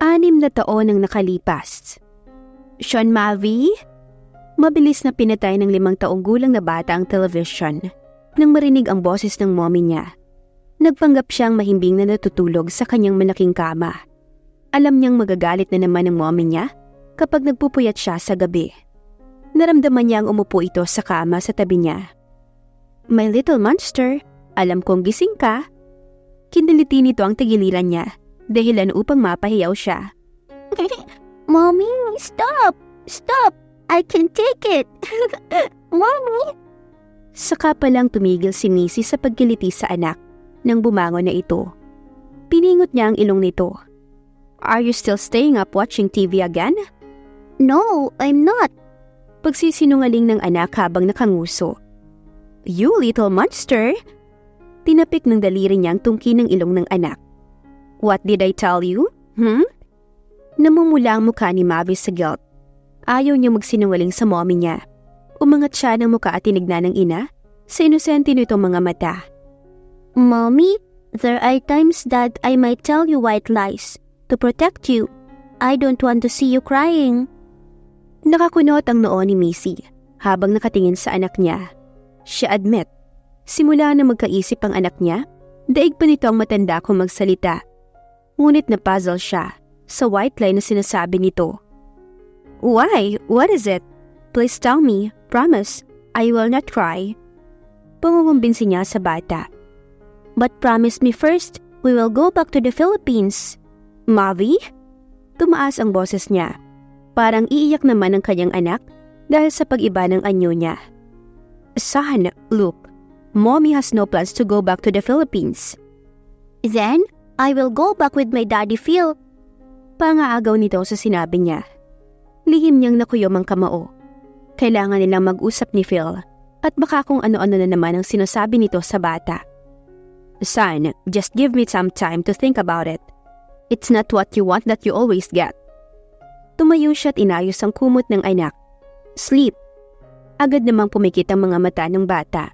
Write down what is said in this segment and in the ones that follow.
6 na taon ang nakalipas. Sean Mavi? Mabilis na pinatay ng 5 taong gulang na bata ang television nang marinig ang boses ng mommy niya. Nagpanggap siyang mahimbing na natutulog sa kanyang malaking kama. Alam niyang magagalit na naman ang mommy niya kapag nagpupuyat siya sa gabi. Naramdaman niyang umupo ito sa kama sa tabi niya. "My little monster, alam kong gising ka." Kiniliti nito ang tigiliran niya, dahilan upang mapahiyaw siya. "Mommy, stop! Stop! I can take it! Mommy!" Saka palang tumigil si Missy sa pagkiliti sa anak nang bumangon na ito. Piningot niya ang ilong nito. "Are you still staying up watching TV again?" "No, I'm not." Pagsisinungaling ng anak habang nakanguso. "You little monster!" Tinapik ng daliri niyang tungki ng ilong ng anak. "What did I tell you? Namumula ang mukha ni Mavi sa guilt. Ayaw niya magsinungaling sa mommy niya. Umangat siya ng mukha at tinignan ng ina sa inosente nitong mga mata. "Mommy, there are times that I might tell you white lies to protect you. I don't want to see you crying." Nakakunot ang noo ni Missy habang nakatingin sa anak niya. Siya admit, simula na magkaisip ang anak niya, daig pa nito ang matanda kung magsalita. Ngunit napuzzle siya sa white lie na sinasabi nito. "Why? What is it? Please tell me. Promise, I will not cry." Pangungumbinsi niya sa bata. "But promise me first, we will go back to the Philippines." "Mavi?" Tumaas ang boses niya. Parang iiyak naman ang kanyang anak dahil sa pag-iba ng anyo niya. "Son, look, Mommy has no plans to go back to the Philippines." "Then, I will go back with my daddy Phil." Pangaagaw nito sa sinabi niya. Lihim niyang nakuyom ang kamao. Kailangan nilang mag-usap ni Phil at baka kung ano-ano na naman ang sinasabi nito sa bata. "Son, just give me some time to think about it. It's not what you want that you always get." Tumayo siya at inayos ang kumot ng anak. "Sleep." Agad namang pumikit ang mga mata ng bata.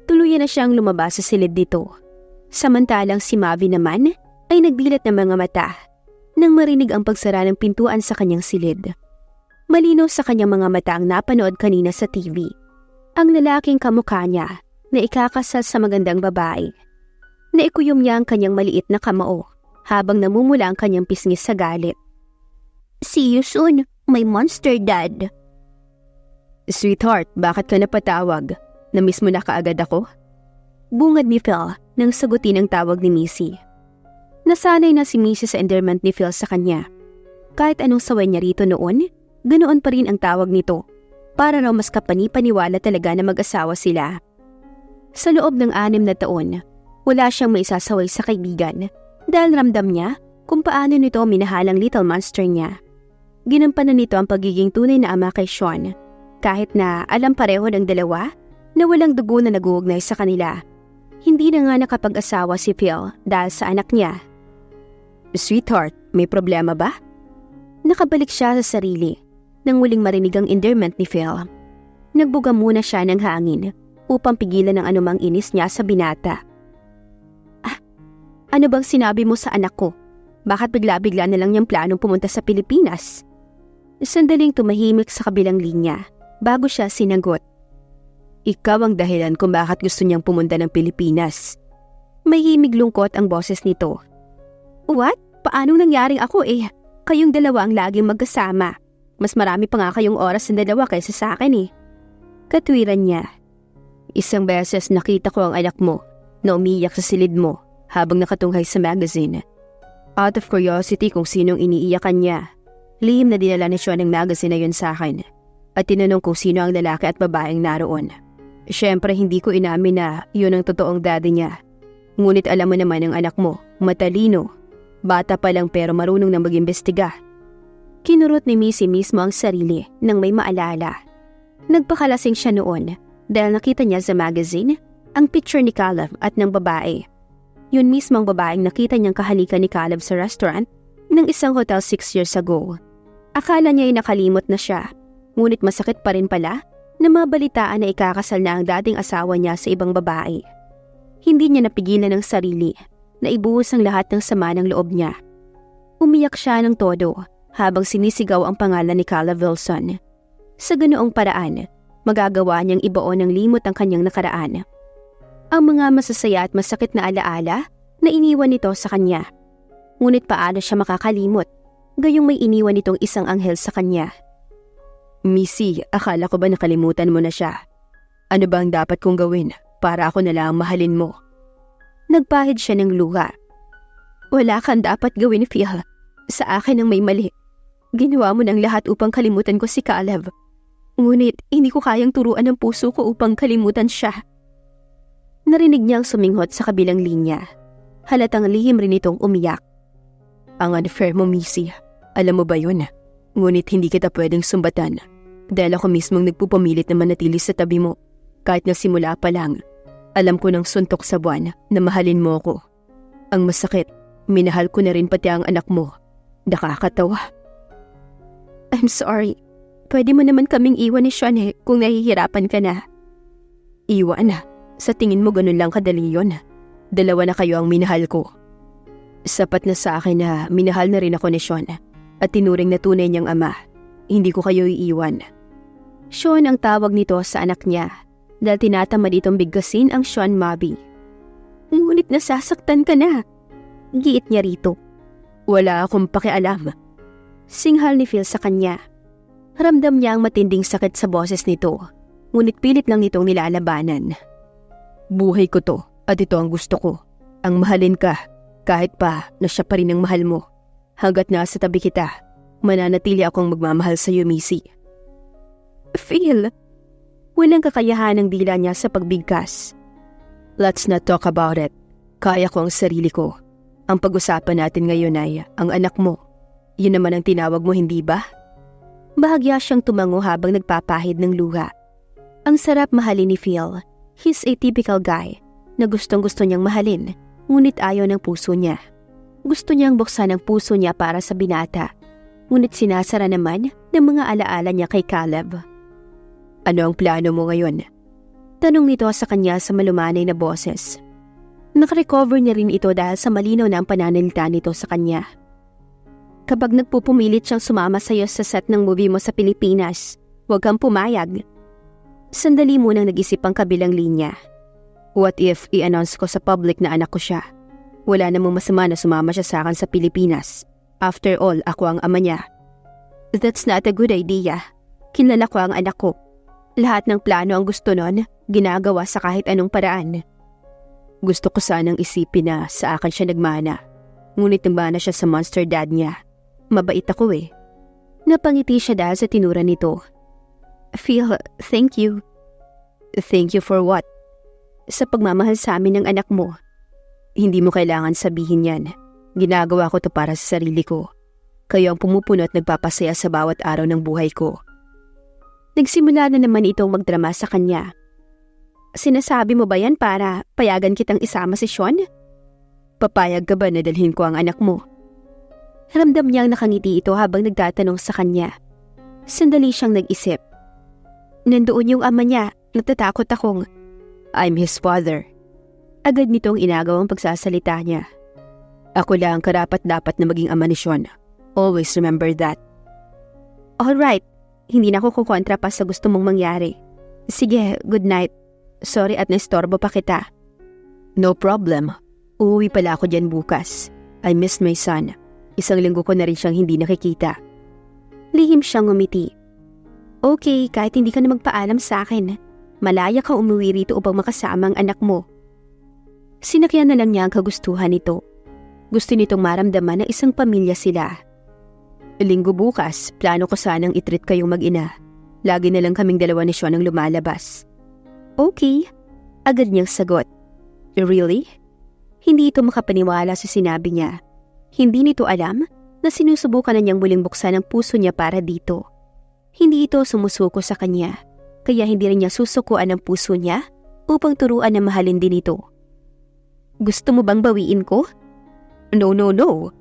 Tuluyan na siyang lumabas sa silid nito. Samantalang si Mavi naman ay nagdilat ng mga mata nang marinig ang pagsara ng pintuan sa kanyang silid. Malinaw sa kanyang mga mata ang napanood kanina sa TV. Ang lalaking kamukha niya na ikakasal sa magandang babae. Naikuyom niya ang kanyang maliit na kamao habang namumula ang kanyang pisngis sa galit. "See you soon, my monster dad." "Sweetheart, bakit ka napatawag? Namiss mo na kaagad ako?" Bungad ni Phil nang sagutin ang tawag ni Missy. Nasanay na si Missy sa endearment ni Phil sa kanya. Kahit anong saway niya rito noon, ganoon pa rin ang tawag nito. Para raw mas kapani-paniwala talaga na mag-asawa sila. Sa loob ng 6 na taon, wala siyang maisasaway sa kaibigan dahil ramdam niya kung paano nito minahalang little monster niya. Ginampanan nito ang pagiging tunay na ama kay Sean, kahit na alam pareho ng dalawa na walang dugo na nag-uugnay sa kanila. Hindi na nga nakapag-asawa si Phil dahil sa anak niya. "Sweetheart, may problema ba?" Nakabalik siya sa sarili nang muling marinig ang endearment ni Phil. Nagbuga muna siya ng hangin upang pigilan ang anumang inis niya sa binata. Ano bang sinabi mo sa anak ko? Bakit bigla-bigla na lang niyang planong pumunta sa Pilipinas?" Sandaling tumahimik sa kabilang linya bago siya sinagot. "Ikaw ang dahilan kung bakit gusto niyang pumunta ng Pilipinas." May himig lungkot ang boses nito. "What? Paanong nangyaring ako eh? Kayong dalawa ang laging magkasama. Mas marami pa nga kayong oras ng dalawa kaysa sa akin eh." Katwiran niya. "Isang beses nakita ko ang anak mo na umiiyak sa silid mo habang nakatunghay sa magazine. Out of curiosity kung sinong iniiyakan niya, lihim na dinala ni Sean ng magazine na yun sa akin at tinanong kung sino ang lalaki at babaeng naroon. Siyempre hindi ko inamin na yun ang totoong daddy niya. Ngunit alam mo naman ang anak mo, matalino. Bata pa lang pero marunong na mag-imbestiga." Kinurot ni Missy mismo ang sarili nang may maalala. Nagpakalasing siya noon dahil nakita niya sa magazine ang picture ni Caleb at ng babae. Yun mismo ang babaeng nakita niyang kahalikan ni Caleb sa restaurant ng isang hotel 6 years ago. Akala niya ay nakalimot na siya, ngunit masakit pa rin pala na mabalitaan na ikakasal na ang dating asawa niya sa ibang babae. Hindi niya napigilan ng sarili na ibuhos ang lahat ng sama ng loob niya. Umiyak siya ng todo habang sinisigaw ang pangalan ni Caleb Wilson. Sa ganoong paraan, magagawa niyang ibaon ng limot ang kanyang nakaraan. Ang mga masasaya at masakit na alaala na iniwan nito sa kanya. Ngunit paano siya makakalimot, gayong may iniwan nitong isang anghel sa kanya. Missy, akala ko ba nakalimutan mo na siya? Ano ba ang dapat kong gawin para ako na lang mahalin mo? Nagpahid siya ng luha. Wala kang dapat gawin, Phil. Sa akin ang may mali. Ginawa mo ng lahat upang kalimutan ko si Caleb. Ngunit hindi ko kayang turuan ng puso ko upang kalimutan siya. Narinig niyang suminghot sa kabilang linya. Halatang lihim rin itong umiyak. Ang unfair mo, Missy. Alam mo ba yun? Ngunit hindi kita pwedeng sumbatan. Dahil ako mismong nagpupumilit na manatili sa tabi mo. Kahit na simula pa lang, alam ko ng suntok sa buwan na mahalin mo ko. Ang masakit, minahal ko na rin pati ang anak mo. Nakakatawa. I'm sorry. Pwede mo naman kaming iwan ni Sean kung nahihirapan ka na. Iwan? Sa tingin mo ganun lang kadali yun? Dalawa na kayo ang minahal ko. Sapat na sa akin na minahal na rin ako ni Sean at tinuring na tunay niyang ama. Hindi ko kayo iiwan. Sean ang tawag nito sa anak niya dahil tinatamad itong bigkasin ang Sean Mabi. Ngunit nasasaktan ka na. Giit niya rito. Wala akong pakialam. Singhal ni Phil sa kanya. Ramdam niya ang matinding sakit sa boses nito, ngunit pilit lang nitong nilalabanan. Buhay ko to at ito ang gusto ko. Ang mahalin ka, kahit pa na siya pa rin ang mahal mo. Hanggat nasa tabi kita, mananatili akong magmamahal sa iyo, Missy. Phil, walang kakayahan ng dila niya sa pagbigkas. Let's not talk about it. Kaya ko ang sarili ko. Ang pag-usapan natin ngayon ay ang anak mo. Yun naman ang tinawag mo, hindi ba? Bahagya siyang tumango habang nagpapahid ng luha. Ang sarap mahalin ni Phil. He's a typical guy na gustong-gusto niyang mahalin, ngunit ayaw ng puso niya. Gusto niyang buksan ang puso niya para sa binata, ngunit sinasara naman ng mga alaala niya kay Caleb. Ano ang plano mo ngayon? Tanong nito sa kanya sa malumanay na boses. Nakarecover niya rin ito dahil sa malinaw na ang pananalita nito sa kanya. Kapag nagpupumilit siyang sumama sa iyo sa set ng movie mo sa Pilipinas, huwag kang pumayag. Sandali munang nag-isip ang kabilang linya. What if i-announce ko sa public na anak ko siya? Wala namang masama na sumama siya sa akin sa Pilipinas. After all, ako ang ama niya. That's not a good idea. Kilala ko ang anak ko. Lahat ng plano ang gusto nun, ginagawa sa kahit anong paraan. Gusto ko sanang isipin na sa akin siya nagmana. Ngunit nagmana siya sa monster dad niya. Mabait ako eh. Napangiti siya dahil sa tinura nito. Phil, thank you. Thank you for what? Sa pagmamahal sa amin ng anak mo. Hindi mo kailangan sabihin yan. Ginagawa ko to para sa sarili ko. Kayo ang pumupuno at nagpapasaya sa bawat araw ng buhay ko. Nagsimula na naman itong magdrama sa kanya. Sinasabi mo ba yan para payagan kitang isama si Sean? Papayag ka ba na dalhin ko ang anak mo? Ramdam niyang nakangiti ito habang nagtatanong sa kanya. Sandali siyang nag-isip. Nandoon yung ama niya, natatakot akong, I'm his father. Agad nitong inagaw ang pagsasalita niya. Ako lang ang karapat-dapat na maging ama ni Sean. Always remember that. Alright, hindi na ako kukontra pa sa gusto mong mangyari. Sige, good night. Sorry at naistorbo pa kita. No problem. Uuwi pala ako dyan bukas. I miss my son. Isang linggo ko na rin siyang hindi nakikita. Lihim siyang ngumiti. Okay, kahit hindi ka na magpaalam sa akin. Malaya ka umuwi rito upang makasama ang anak mo. Sinakyan na lang niya ang kagustuhan nito. Gusto nitong maramdaman na isang pamilya sila. Linggo bukas, plano ko sanang itreat kayong mag-ina. Lagi na lang kaming dalawa ni Sean ang lumalabas. Okay, agad niyang sagot. Really? Hindi ito makapaniwala sa sinabi niya. Hindi nito alam na sinusubukan na niyang muling buksan ang puso niya para dito. Hindi ito sumusuko sa kanya, kaya hindi rin niya susukuan ang puso niya upang turuan na mahalin din ito. Gusto mo bang bawiin ko? No.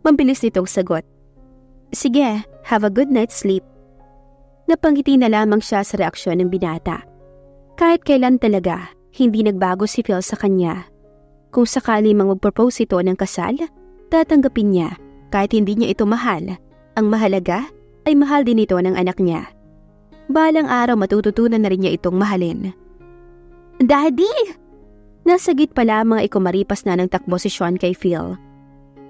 Mabilis nitong sagot. Sige, have a good night's sleep. Napangiti na lamang siya sa reaksyon ng binata. Kahit kailan talaga, hindi nagbago si Phil sa kanya. Kung sakali mang mag-propose ito ng kasal, tatanggapin niya kahit hindi niya ito mahal, ang mahalaga ay mahal din ito ng anak niya. Balang araw matututunan na rin niya itong mahalin. Daddy! Nasa gitna pa lamang ay kumaripas na ng takbo si Sean kay Phil.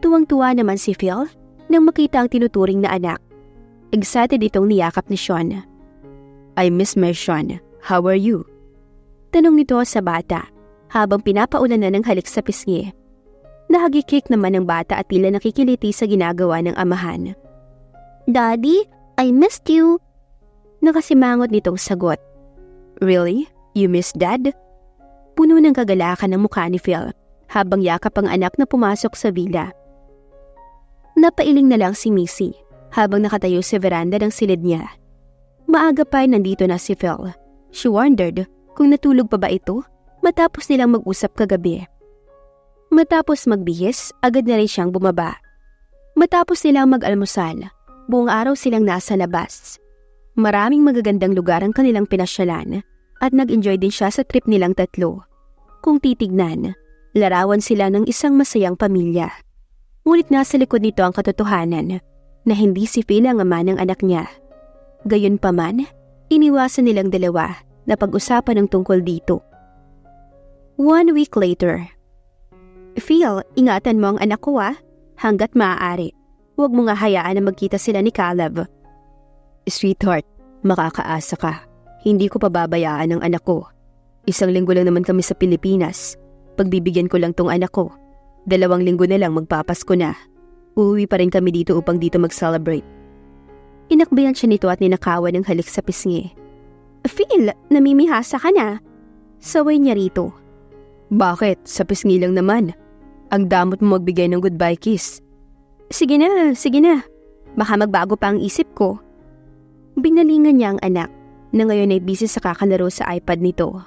Tuwang-tuwa naman si Phil nang makita ang tinuturing na anak. Excited itong niyakap ni Sean. I miss my Sean. How are you? Tanong nito sa bata habang pinapaulan na ng halik sa pisngi. Nahagikik naman ng bata at tila nakikiliti sa ginagawa ng amahan. Daddy, I missed you. Nakasimangot nitong sagot. Really? You miss Dad? Puno ng kagalakan ng mukha ni Phil habang yakap ang anak na pumasok sa villa. Napailing na lang si Missy habang nakatayo sa veranda ng silid niya. Maaga pa ay nandito na si Phil. She wondered kung natulog pa ba ito matapos nilang mag-usap kagabi. Matapos magbihis, agad na rin siyang bumaba. Matapos nilang mag-almusal, buong araw silang nasa labas. Maraming magagandang lugar ang kanilang pinasyalan at nag-enjoy din siya sa trip nilang tatlo. Kung titignan, larawan sila ng isang masayang pamilya. Ngunit nasa likod nito ang katotohanan na hindi si Phil ang ama ng anak niya. Gayunpaman, iniwasan nilang dalawa na pag-usapan ng tungkol dito. 1 week later. Phil, ingatan mo ang anak ko hanggat maaari. Huwag mo nga hayaan na magkita sila ni Caleb. Sweetheart, makakaasa ka. Hindi ko pababayaan ang anak ko. 1 linggo lang naman kami sa Pilipinas. Pagbibigyan ko lang tong anak ko. 2 linggo na lang magpapasko na. Uuwi pa rin kami dito upang dito mag-celebrate. Inakbayan siya nito at ninakawan ng halik sa pisngi. Phil, namimihasa ka na. Saway niya rito. Bakit? Sa pisngi lang naman. Ang damot mo magbigay ng goodbye kiss. Sige na, sige na. Baka magbago pa ang isip ko. Binalingan niya ang anak na ngayon ay busy sa kakalaro sa iPad nito.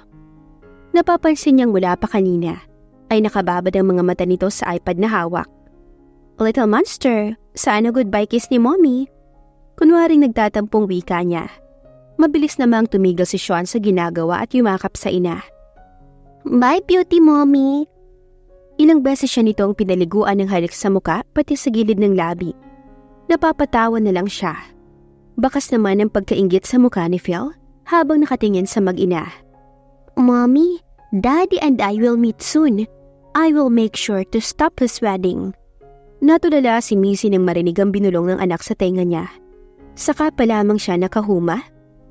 Napapansin niyang mula pa kanina ay nakababad ang mga mata nito sa iPad na hawak. Little monster, saan ang goodbye kiss ni Mommy? Kunwaring nagtatampong wika niya. Mabilis namang tumigil si Sean sa ginagawa at yumakap sa ina. Bye, beauty mommy. Ilang beses siya nitong pinaliguan ng halik sa muka pati sa gilid ng labi. Napapatawa na lang siya. Bakas naman ang pagkainggit sa mukha ni Phil habang nakatingin sa mag-ina. Mommy, Daddy and I will meet soon. I will make sure to stop his wedding. Natulala si Missy nang marinig ang binulong ng anak sa tenga niya. Saka pa lamang siya nakahuma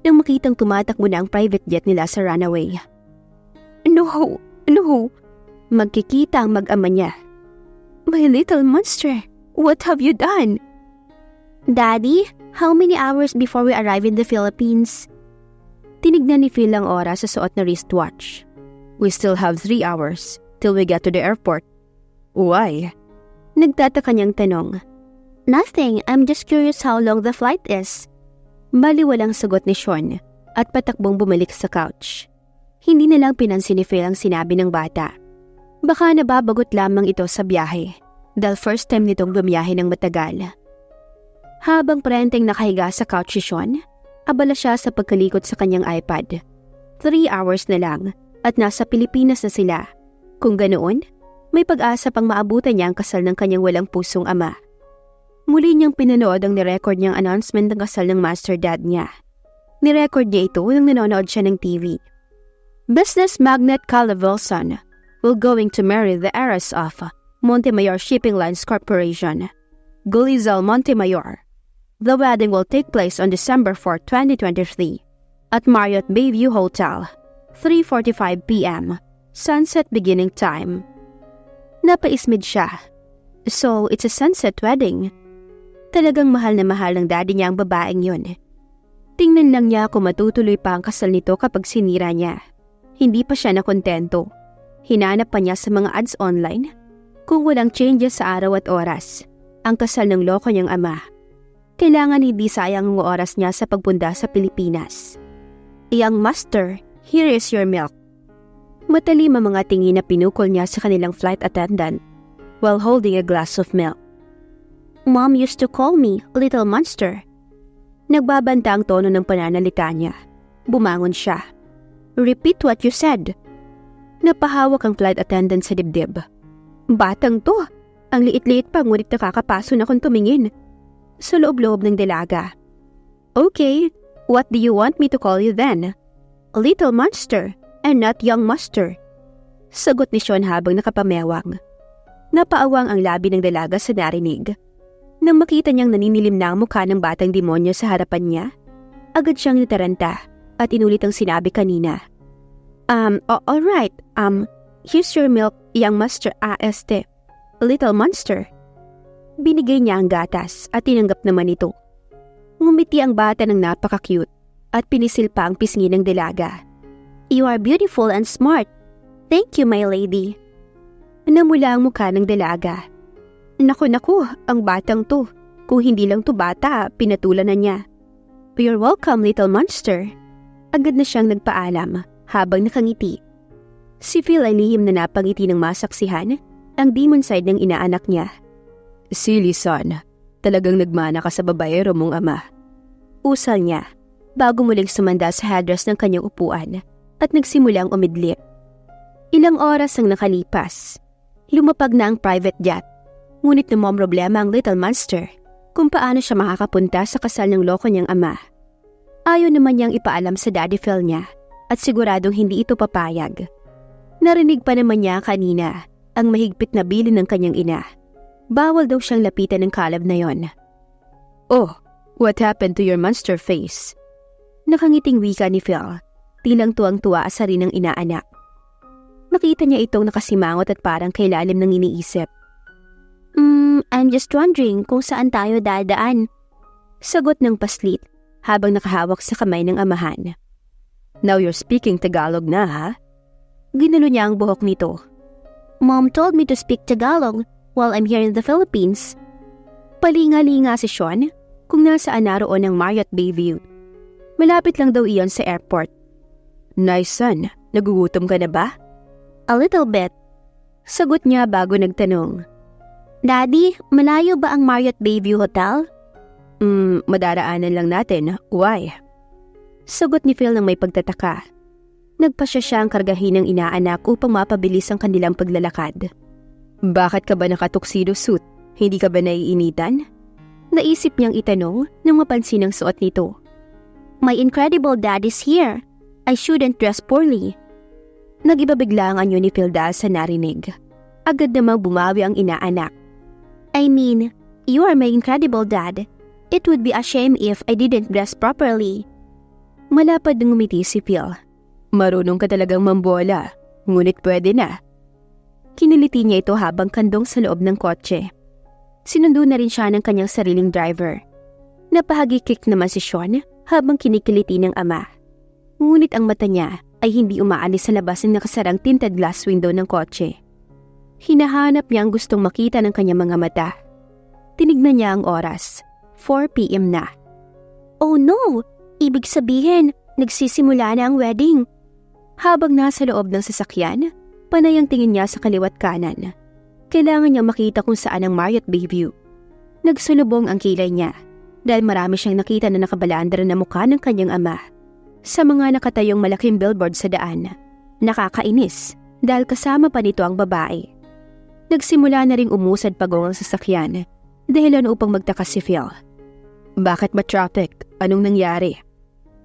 nang makitang tumatakbo na ang private jet nila sa runway. No! Magkikita ang mag-ama niya. My little monster, what have you done? Daddy, how many hours before we arrive in the Philippines? Tinignan ni Phil ang oras sa suot na wristwatch. We still have 3 hours till we get to the airport. Why? Nagtataka niyang tanong. Nothing, I'm just curious how long the flight is. Baliwalang sagot ni Sean at patakbong bumalik sa couch. Hindi na lang pinansin ni Phil ang sinabi ng bata. Baka nababagot lamang ito sa biyahe dahil first time nitong bumiyahe ng matagal. Habang parenteng nakahiga sa couch si Sean, abala siya sa pagkalikot sa kanyang iPad. 3 hours na lang at nasa Pilipinas na sila. Kung ganoon, may pag-asa pang maabutan niya ang kasal ng kanyang walang pusong ama. Muli niyang pinanood ang nirecord niyang announcement ng kasal ng master dad niya. Nirecord niya ito nang nanonood siya ng TV. Business magnate Caleb Wilson will going to marry the heiress of Montemayor Shipping Lines Corporation, Gulizal Montemayor. The wedding will take place on December 4, 2023 at Marriott Bayview Hotel, 3:45 p.m. Sunset beginning time. Napaismid siya. So, it's a sunset wedding. Talagang mahal na mahal ng daddy niya ang babaeng yun. Tingnan lang niya kung matutuloy pa ang kasal nito kapag sinira niya. Hindi pa siya nakontento. Hinanap pa niya sa mga ads online kung walang changes sa araw at oras ang kasal ng loko niyang ama. Kailangan hindi sayang ang oras niya sa pagpunta sa Pilipinas. Young master, here is your milk. Matalim ang mga tingin na pinukol niya sa kanilang flight attendant while holding a glass of milk. Mom used to call me little monster. Nagbabanta ang tono ng pananalita niya. Bumangon siya. Repeat what you said. Napahawak ang flight attendant sa dibdib. Batang to, Ang liit-liit pa ngunit nakakapaso na kung tumingin. Sa loob-loob ng dalaga. Okay, what do you want me to call you then? Little monster and not young master. Sagot ni Sean habang nakapamewang. Napaawang ang labi ng dalaga sa narinig. Nang makita niyang naninilim na ang mukha ng batang demonyo sa harapan niya, agad siyang nitaranta at inulit ang sinabi kanina. Alright, here's your milk, young master, little monster. Binigay niya ang gatas at tinanggap naman ito. Ngumiti ang bata ng napaka-cute at pinisil pa ang pisngi ng dalaga. You are beautiful and smart. Thank you, my lady. Namula ang mukha ng dalaga. Naku, ang batang to. Kung hindi lang to bata, pinatulan na niya. You're welcome, little monster. Agad na siyang nagpaalam habang nakangiti. Si Phil ay lihim na napangiti ng masaksihan ang demon side ng inaanak niya. Silly son, talagang nagmana ka sa babaero mong ama. Usal niya bago muling sumanda sa headrest ng kanyang upuan at nagsimulang umidlip. Ilang oras ang nakalipas. Lumapag na ang private jet. Ngunit problema ang little monster kung paano siya makakapunta sa kasal ng loko niyang ama. Ayaw naman niyang ipaalam sa daddy Phil niya at siguradong hindi ito papayag. Narinig pa naman niya kanina ang mahigpit na bilin ng kanyang ina. Bawal daw siyang lapitan ng Caleb na yon. Oh, what happened to your monster face? Nakangiting wika ni Phil, tilang tuwang-tuwa sa rin ng inaanak. Nakita niya itong nakasimangot at parang kay lalim ng iniisip. I'm just wondering kung saan tayo dadaan. Sagot ng paslit habang nakahawak sa kamay ng amahan. Now you're speaking Tagalog na, ha? Ginulo niya ang buhok nito. Mom told me to speak Tagalog while I'm here in the Philippines. Palinga-linga si Sean kung nasaan naroon ang Marriott Bayview. Malapit lang daw iyon sa airport. Nice son, nagugutom ka na ba? A little bit. Sagot niya bago nagtanong. Daddy, malayo ba ang Marriott Bayview Hotel? Madaraanan lang natin. Why? Sagot ni Phil ng may pagtataka. Nagpasya siya ang kargahin ng inaanak upang mapabilis ang kanilang paglalakad. Bakit ka ba nakatuxedo suit? Hindi ka ba naiinitan? Naisip niyang itanong nang mapansin ang suot nito. My incredible dad is here. I shouldn't dress poorly. Nag-iba bigla ang anyo ni Phil dahil sa narinig. Agad namang bumawi ang inaanak. I mean, you are my incredible dad. It would be a shame if I didn't dress properly. Malapad ng ngumiti si Phil. Marunong ka talagang mambola, ngunit pwede na. Kiniliti niya ito habang kandong sa loob ng kotse. Sinundo na rin siya ng kanyang sariling driver. Napahagikik naman si Sean habang kinikiliti ng ama. Ngunit ang mata niya ay hindi umaalis sa labas ng nakasarang tinted glass window ng kotse. Hinahanap niya ang gustong makita ng kanyang mga mata. Tinignan niya ang oras. 4 p.m. na. Oh no! Ibig sabihin, nagsisimula na ang wedding. Habang nasa loob ng sasakyan, panay ang tingin niya sa kaliwat kanan. Kailangan niya makita kung saan ang Marriott Bayview. Nagsulubong ang kilay niya dahil marami siyang nakita na nakabalandra na mukha ng kanyang ama. Sa mga nakatayong malaking billboard sa daan, nakakainis dahil kasama pa nito ang babae. Nagsimula na ring umusad pagong ang sasakyan dahilan upang magtakas si Phil. Bakit ba traffic? Anong nangyari?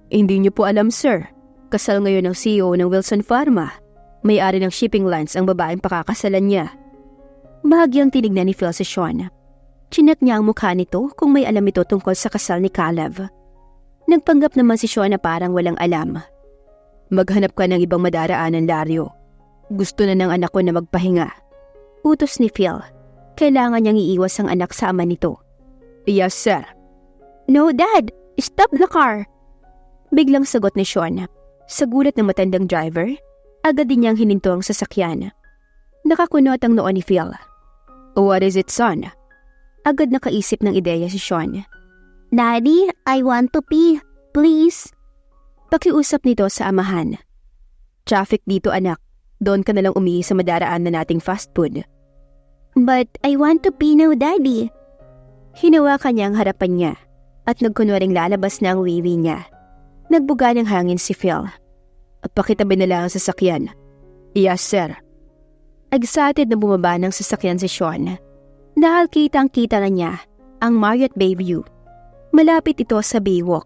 Hindi niyo po alam, sir. Kasal ngayon ng CEO ng Wilson Pharma. May-ari ng shipping lines ang babaeng pakakasalan niya. Bahagyang tinignan ni Phil si Sean. Chinek niya ang mukha nito kung may alam ito tungkol sa kasal ni Caleb. Nagpanggap naman si Sean na parang walang alam. Maghanap ka ng ibang madaraanan, Lario. Gusto na ng anak ko na magpahinga. Utos ni Phil. Kailangan niyang iiwas ang anak sa ama nito. Yes, sir. No, Dad! Stop the car! Biglang sagot ni Sean. Sa gulat ng matandang driver, agad din niyang hininto ang sasakyan. Nakakunot ang noo ni Phil. What is it, son? Agad nakaisip ng ideya si Sean. Daddy, I want to pee. Please. Pakiusap nito sa amahan. Traffic dito, anak. Doon ka nalang umihi sa madaraan na nating fast food. But I want to pee now, Daddy. Hinawakan niya ang harapan niya at nagkunwaring lalabas na ang wiwi niya. Nagbuga ng hangin si Phil. Pakitabi na lang ang sasakyan. Yes, sir. Excited na bumaba ng sasakyan si Sean. Dahil kitang-kita na niya ang Marriott Bayview. Malapit ito sa Baywalk.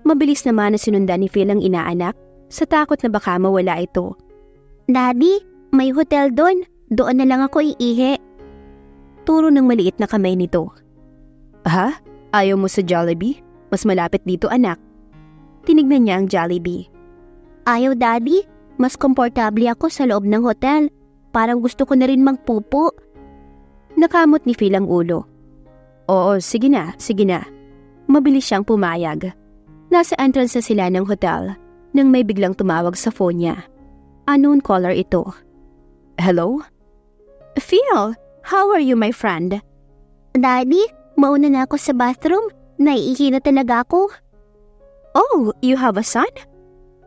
Mabilis naman na sinundan ni Phil ang inaanak sa takot na baka mawala ito. Daddy, may hotel doon. Doon na lang ako iihi. Turo ng maliit na kamay nito. Ha? Ayaw mo sa Jollibee? Mas malapit dito, anak. Tinignan niya ang Jollibee. Ayaw, Daddy. Mas komportable ako sa loob ng hotel. Parang gusto ko na rin magpupo. Nakamot ni Phil ang ulo. Oo, sige na, sige na. Mabilis siyang pumayag. Nasa entrance na sila ng hotel nang may biglang tumawag sa phone niya. Unknown caller ito. Hello? Phil, how are you, my friend? Daddy, mauna na ako sa bathroom. Naiihi na talaga ako. Oh, you have a son?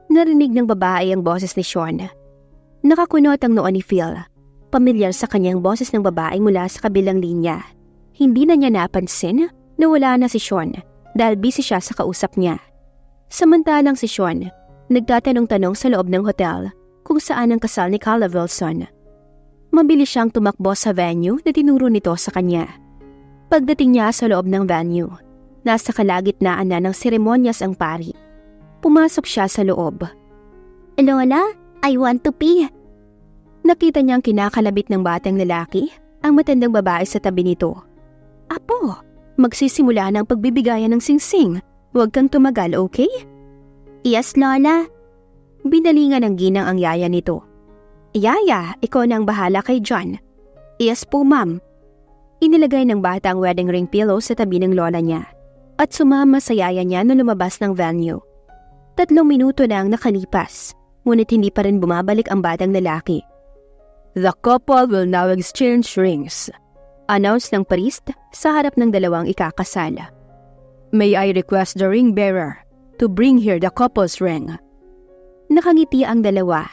Narinig ng babae ang boses ni Sean. Nakakunot ang noo ni Phil. Pamilyar sa kanyang boses ng babae mula sa kabilang linya. Hindi na niya napansin na wala na si Sean dahil busy siya sa kausap niya. Samantalang si Sean, nagtatanong-tanong sa loob ng hotel kung saan ang kasal ni Caleb Wilson. Mabilis siyang tumakbo sa venue na tinuro nito sa kanya. Pagdating niya sa loob ng venue, nasa kalagitnaan na ng seremonyas ang pari. Pumasok siya sa loob. Lola, I want to pee. Nakita niyang kinakalabit ng batang lalaki ang matandang babae sa tabi nito. Apo, magsisimula ng pagbibigayan ng singsing. Huwag kang tumagal, okay? Yes, Lola. Binalingan ng ginang ang yaya nito. Yaya, ikaw na ang bahala kay John. Yes po, ma'am. Inilagay ng bata ang wedding ring pillow sa tabi ng lola niya at sumama sa yaya niya na lumabas ng venue. 3 minuto na ang nakalipas, ngunit hindi pa rin bumabalik ang batang lalaki. The couple will now exchange rings, announce ng priest sa harap ng dalawang ikakasal. May I request the ring bearer to bring here the couple's ring. Nakangiti ang dalawa,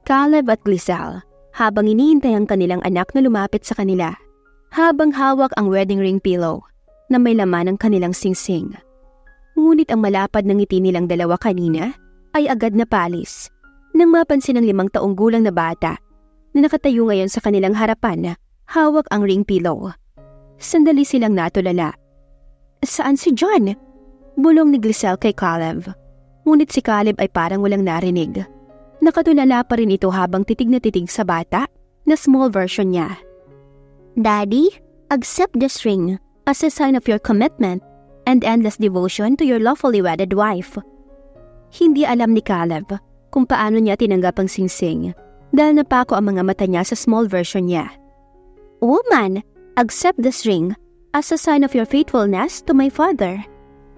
Caleb at Gliselle, habang iniintay ang kanilang anak na lumapit sa kanila, habang hawak ang wedding ring pillow na may laman ng kanilang singsing. Ngunit ang malapad ng ngiti nilang dalawa kanina ay agad na palis nang mapansin ng 5 taong gulang na bata na nakatayo ngayon sa kanilang harapan, hawak ang ring pillow. Sandali silang natulala. Saan si John? Bulong ni Gliselle kay Caleb. Ngunit si Caleb ay parang walang narinig. Nakatulala pa rin ito habang titig na titig sa bata na small version niya. Daddy, accept this ring as a sign of your commitment and endless devotion to your lawfully wedded wife. Hindi alam ni Caleb kung paano niya tinanggap ang singsing dahil napako ang mga mata niya sa small version niya. Woman, accept this ring as a sign of your faithfulness to my father.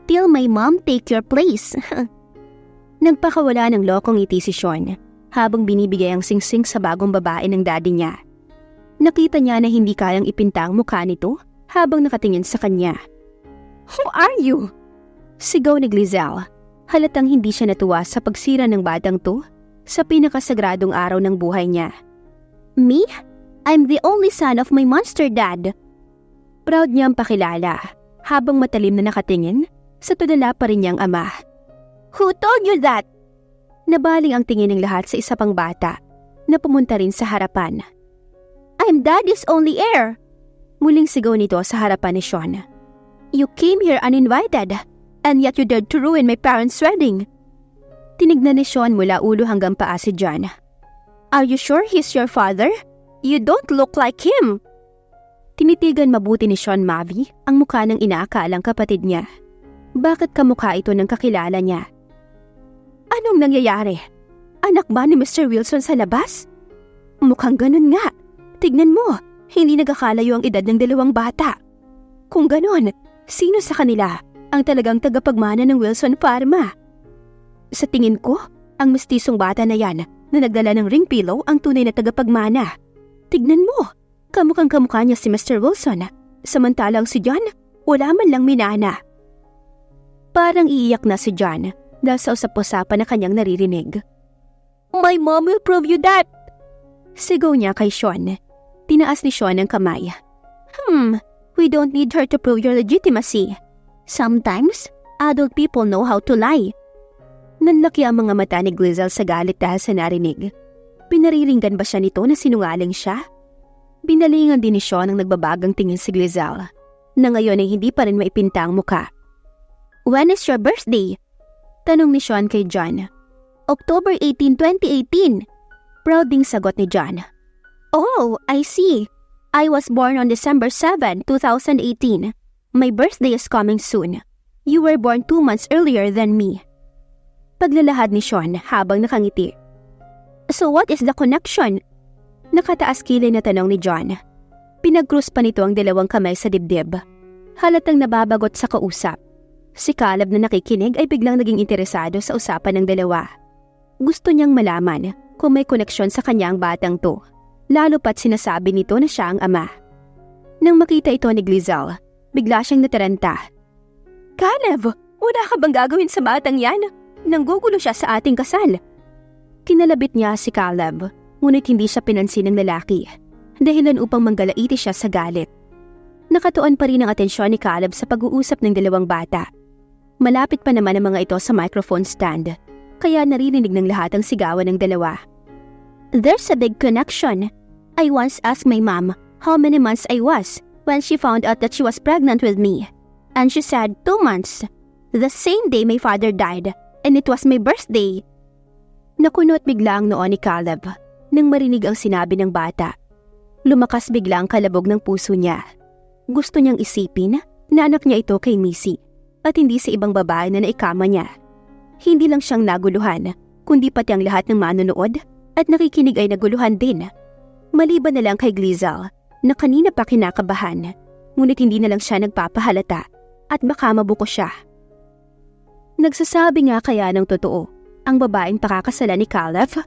Till my mom take your place. Nagpakawala ng lokong ngiti si Sean habang binibigay ang singsing sa bagong babae ng daddy niya. Nakita niya na hindi kayang ipinta ang mukha nito habang nakatingin sa kanya. Who are you? Sigaw ni Gliselle. Halatang hindi siya natuwa sa pagsira ng batang to sa pinakasagradong araw ng buhay niya. Me? I'm the only son of my monster dad. Proud niyang pakilala habang matalim na nakatingin sa tulala pa rin niyang ama. Who told you that? Nabaling ang tingin ng lahat sa isa pang bata na pumunta rin sa harapan. I'm daddy's only heir. Muling sigaw nito sa harapan ni Sean. You came here uninvited, and yet you dared to ruin my parents' wedding. Tinignan ni Sean mula ulo hanggang paa si John. Are you sure he's your father? You don't look like him. Tinitigan mabuti ni Sean Mavi ang mukha ng inaakalang kapatid niya. Bakit kamukha ito ng kakilala niya? Anong nangyayari? Anak ba ni Mr. Wilson sa labas? Mukhang ganun nga. Tignan mo, hindi nagkakalayo ang edad ng 2 bata. Kung ganun, sino sa kanila ang talagang tagapagmana ng Wilson Pharma? Sa tingin ko, ang mestisong bata na yan na nagdala ng ring pillow ang tunay na tagapagmana. Tignan mo, kamukhang kamukha niya si Mr. Wilson, samantalang si John, wala man lang minana. Parang iiyak na si John dahil sa usap-usapan na kanyang naririnig. My mom will prove you that! Sigaw niya kay Sean. Tinaas ni Sean ang kamay. We don't need her to prove your legitimacy. Sometimes, adult people know how to lie. Nanlaki ang mga mata ni Gliselle sa galit dahil sa narinig. Pinariringgan ba siya nito na sinungaling siya? Binalingan din ni Sean ang nagbabagang tingin si Glizal, na ngayon ay hindi pa rin maipinta ang muka. When is your birthday? Tanong ni Sean kay John. October 18, 2018. Proud ding sagot ni John. Oh, I see. I was born on December 7, 2018. My birthday is coming soon. You were born 2 months earlier than me. Paglalahad ni Sean habang nakangiti. So what is the connection? Nakataas kilay na tanong ni John. Pinag-cross pa nito ang dalawang kamay sa dibdib. Halatang nababagot sa kausap. Si Caleb na nakikinig ay biglang naging interesado sa usapan ng dalawa. Gusto niyang malaman kung may koneksyon sa kanya ang batang to, lalo pat sinasabi nito na siya ang ama. Nang makita ito ni Glizal, bigla siyang nataranta. Caleb, wala ka bang gagawin sa batang yan? Nanggugulo siya sa ating kasal. Kinalabit niya si Caleb, ngunit hindi siya pinansin ng lalaki, dahilan upang manggalaiti siya sa galit. Nakatuon pa rin ang atensyon ni Caleb sa pag-uusap ng dalawang bata. Malapit pa naman ang mga ito sa microphone stand, kaya naririnig ng lahat ang sigawan ng dalawa. There's a big connection. I once asked my mom how many months I was when she found out that she was pregnant with me. And she said 2 months. The same day my father died, and it was my birthday. Nakunot bigla ang noo ni Caleb nang marinig ang sinabi ng bata. Lumakas bigla ang kalabog ng puso niya. Gusto niyang isipin na anak niya ito kay Missy at hindi sa ibang babae na naikama niya. Hindi lang siyang naguluhan, kundi pati ang lahat ng manonood at nakikinig ay naguluhan din. Maliban na lang kay Glizal na kanina pa kinakabahan, ngunit hindi na lang siya nagpapahalata at baka mabuko siya. Nagsasabi nga kaya ng totoo ang babaeng pakakasalan ni Caleb?